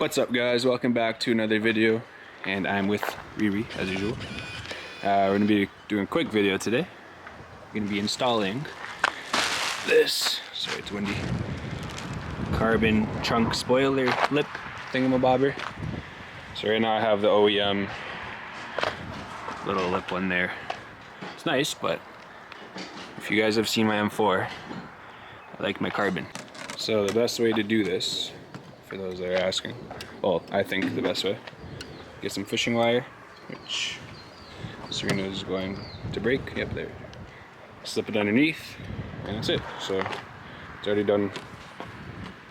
What's up guys, welcome back to another video, and I'm with Riri as usual. We're going to be doing a quick video today. We're going to be installing this, sorry it's windy, carbon trunk spoiler lip thingamabobber. So right now I have the OEM little lip one there. It's nice, but if you guys have seen my M4, I like my carbon. So the best way to do this, for those that are asking, well, I think the best way, get some fishing wire, which Serena is going to break. Yep, there. Slip it underneath, and that's it. So it's already done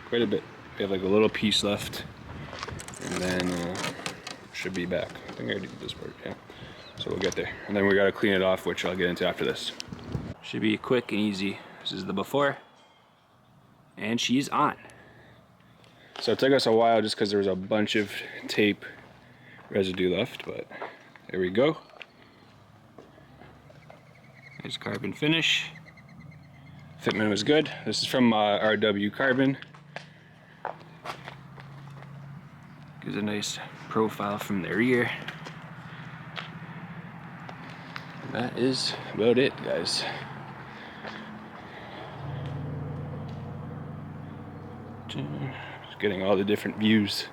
quite a bit. We have like a little piece left, and then should be back. I think I already did this part, yeah. So we'll get there. And then we gotta clean it off, which I'll get into after this. Should be quick and easy. This is the before, and she's on. So it took us a while just because there was a bunch of tape residue left, but there we go. Nice carbon finish. Fitment was good. This is from RW Carbon. Gives a nice profile from the rear. And that is about it, guys. Just getting all the different views.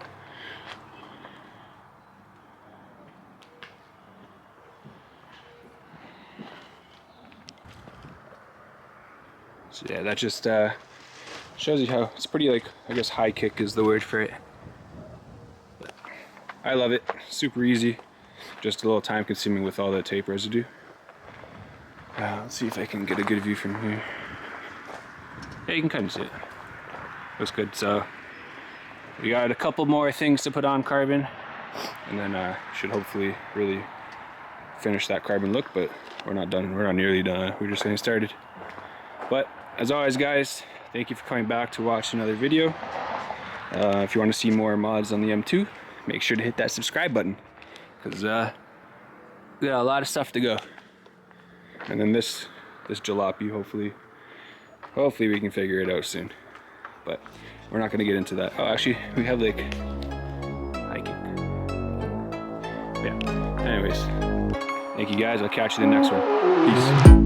So yeah, that just shows you how it's pretty, like, I guess high kick is the word for it. But I love it. Super easy. Just a little time consuming with all the tape residue. Let's see if I can get a good view from here. Yeah, you can kind of see it. Looks good. So we got a couple more things to put on carbon, and then should hopefully really finish that carbon look, but we're not done. We're not nearly done. We're just getting started. But as always guys, thank you for coming back to watch another video. If you want to see more mods on the M2, make sure to hit that subscribe button, because we got a lot of stuff to go. And then this jalopy, hopefully we can figure it out soon. But we're not going to get into that. Oh, actually, we have like high kick. Yeah. Anyways, thank you guys. I'll catch you in the next one. Peace.